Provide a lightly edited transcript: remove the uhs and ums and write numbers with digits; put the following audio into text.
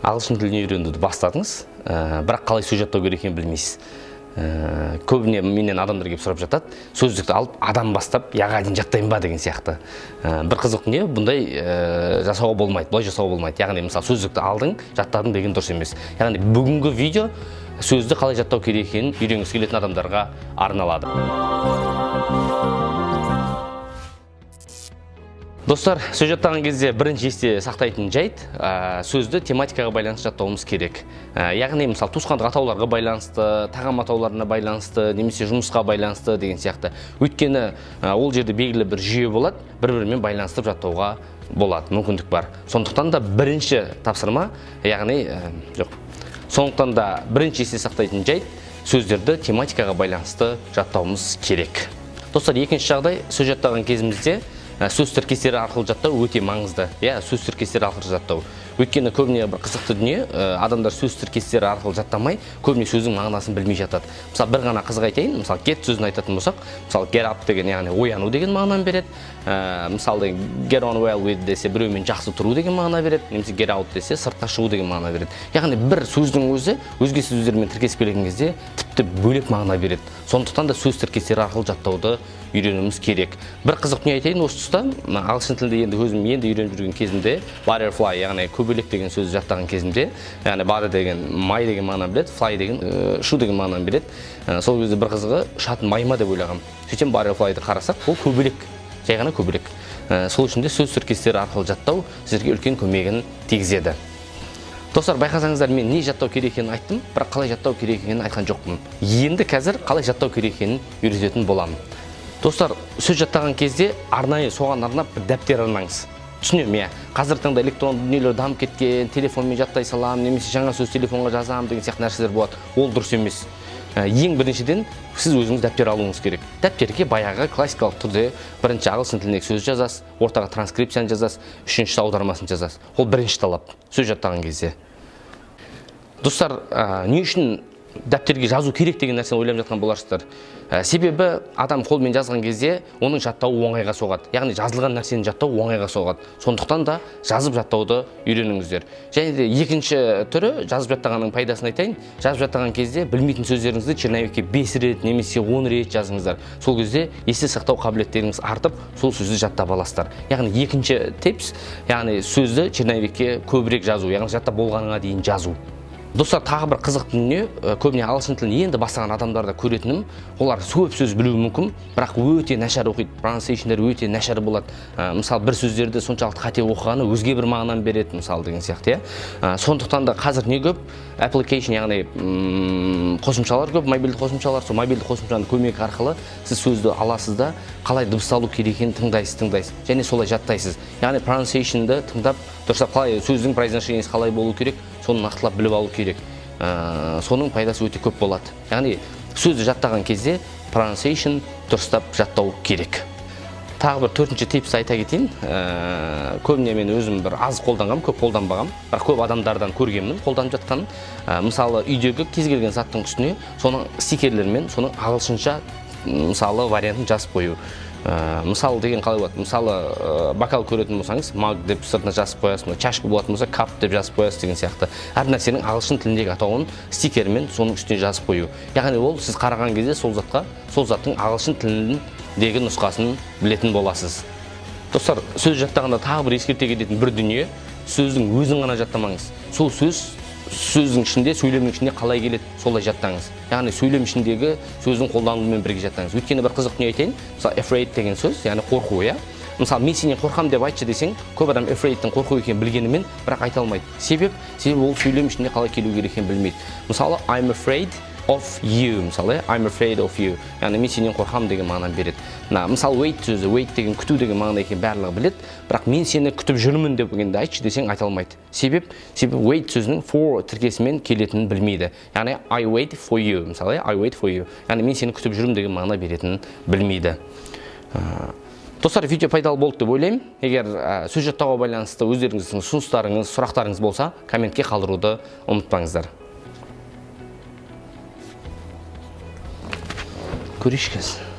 ағылшын тілін үйренуді бастадыңыз, бірақ қалай сөз жаттау керек екенін білмейсіз. Көбіне менен адамдар келіп сұрап жатады, сөздікті алып адам бастап яға дейін жаттайын ба деген сияқты. Бір қызық не, бұндай жасауға болмайды, бұлай жасауға болмайды. Яғни мысалы сөздікті алдың, жаттадың деген дұрыс емес. Яғни бүгінгі видео сөзді қалай жаттау керек екенін үйренгісі келетін адамдарға арналады. Достар, сөз жаттаған кезде бірінші есте сақтайтын жайт, сөзді тематикаға байланысты жаттауымыз керек. Яғни, мысалы, туысқандық атауларға байланысты, тағам атауларына байланысты, немесе жұмысқа байланысты деген сияқты. Өйткені ол жерде белгілі бір жүйе болады, бір-бірімен байланыстырып жаттауға болады, мүмкіндік бар. Сондықтан да бірінші тапсырма, яғни, сондықтан да бірінші есте сақтайтын жайт, сөздерді тематикаға байланысты жаттауымыз керек. Достар, екінші жағдай, сөз жаттаған кезімізде сөз тіркестері арқылы жаттау өте маңызды. Сөз тіркестері арқылы жаттау. Өйткені көбіне бір қызықты дүние, адамдар сөз тіркестері арқылы жаттамай, көбіне сөздің мағынасын білмей жатады. Мысалы, бір ғана қызық айтайын, мысалы, get сөзін айтатын болсақ, мысалы, get up деген, яғни ояну деген мағынаны береді. Мысалы, get on well with десе, біреумен жақсы тұру деген мағына береді, немесе get out десе, сыртқа шығу деген мағына береді. Яғни бір сөздің өзі өзге сөздермен тіркесіп келген кезде тіпті бөлек мағына береді. Сондықтан да сөз тіркестері арқылы жаттауды үйренуіміз керек. Бір қызық не айтайын осы тұста, ағылшын тілінде енді өзім үйреніп жүрген кезімде, butterfly, яғни көбелек деген сөзді жаттаған кезімде, яғни butter деген май деген мағынаны береді, fly деген ұшу деген мағынаны береді. Сол кезде бір қызығы ұшатын майма деп ойлағам. Сөйтсем butterfly'ды қарасақ, ол көбелек, жай ғана көбелек. Сол үшін де сөз тіркестері арқылы жаттау сіздерге үлкен көмегін тигізеді. Достар, байқасаңыздар, мен не жаттау керек екенін айттым, бірақ қалай жаттау керек екенін айтқан жоқпын. Енді қазір қалай жаттау керек екенін үйрететін боламын. Достар, сөз жаттаған кезде арнайы соған арнап бір дәптер алмаңыз. Түсінемін, қазіргі таңда электронды дүниелер дамып кеткен, телефонмен жаттай салам, немесе жаңа сөз телефонға жазам деген сияқты нәрселер болады. Ол дұрыс емес. Ең біріншіден сіз өзіңіз дәптер алуыңыз керек. Дәптерге баяғы классикалық түрде бірінші ағылшын тіліндегі сөз жазасыз, ортаға транскрипцияны жазасыз, үшіншісі аудармасын жазасыз. Ол бірінші талап сөз жаттаған кезде. Достар, не үшін дәптерге жазу керек деген нәрсені ойлап жатқан боларсыздар. Себебі адам қолмен жазған кезде оның жаттауы оңайға соғады. Яғни жазылған нәрсені жаттау оңайға соғады. Сондықтан да жазып жаттауды үйреніңіздер. Және де екінші түрі жазып жаттағанның пайдасын айтайын. Жазып жаттаған кезде білмейтін сөздеріңізді черновикке 5 рет немесе 10 рет жазыңыздар. Сол кезде есте сақтау қабілеттеріңіз артып, сол сөзді жаттап аласыздар. Яғни екінші типс, яғни сөзді черновикке көбірек жазу, яғни жаттап болғаныңа дейін жазу. Достар, тағы бір қызық дүние, көбіне ағылшын тілін енді бастаған адамдарда көретінім, олар көп сөз білуі мүмкін, бірақ өте нашар оқиды, pronunciation-дер өте нашар болады. Мысалы, бір сөздерді соншалықты қате оқығаны өзге бір мағынаны береді, мысалы деген сияқты. Сондықтан да қазір не көп? Application, яғни қосымшалар көп, мобильді қосымшалар, сол мобильді қосымшаның көмегі арқылы сіз сөзді аласыз да, қалай дыбысталу керек екенін тыңдайсыз, және солай жаттайсыз. Яғни pronunciation-ды тыңдап, дұрыстап қалай сөздің произношениесі қалай болу керек, соны нақтылап біліп алу керек. Соның пайдасы өте көп болады. Яғни сөзді жаттаған кезде pronunciation дұрыстап жаттау керек. Тағы бір төртінші типсті айта кетейін. Көбіне мен өзім бір аз қолданғам, көп қолданбағам, бірақ көп адамдардан көргенмін қолданып жатқанын. Мысалы, үйдегі кез келген заттың үстіне соның стикерлермен, соның ағылшынша мысалы вариантын жазып қою. Мысалы деген қалай болады? Мысалы, бокал көретін болсаңыз, маг деп сыртына жазып қоясыз, чашка болатын болса, кап деп жазып қоясыз деген сияқты. Әр нәрсенің ағылшын тіліндегі атауын стикермен соның үстіне жазып қою. Яғни ол сіз қараған кезде сол заттың ағылшын тіліндегі нұсқасын білетін боласыз. Достар, сөз жаттағанда тағы бір ескерте кететін бір дүние, сөздің өзін ғана жаттамаңыз. Сол сөздің ішінде, сөйлемнің ішінде қалай келеді, солай жаттаңыз. Яғни сөйлем ішіндегі сөздің қолданылуымен бірге жаттаңыз. Өйткені бір қызық не айтайын, мысалы afraid деген сөз, яғни қорқу, Мысалы, мен сенен қорқам деп айтшы десең, көп адам afraid-тің қорқу екенін білгенімен, бірақ айта алмайды. Себебі ол сөйлем ішінде қалай келу керек екенін білмейді. Мысалы, I'm afraid of you, мысалы, I'm afraid of you. Яғни мен сенен қорқам деген мағынаны береді. Мысалы, wait сөзі, wait деген күту деген мағына екенін барлығы біледі, бірақ мен сені күтіп жүрмін дегенде айтшы десең айта алмайды. Себебі wait сөзінің for тіркесімен келетінін білмейді. Яғни I wait for you, мысалы, I wait for you. Яғни мен сені күтіп жүрмін деген мағына беретінін білмейді. Достар, видео пайдалы болды деп ойлаймын. Егер сөз жаттауға байланысты өздеріңіздің ұсыныстарыңыз, сұрақтарыңыз болса, комментке қалдыруды ұмытпаңыздар. Көрейік қазір.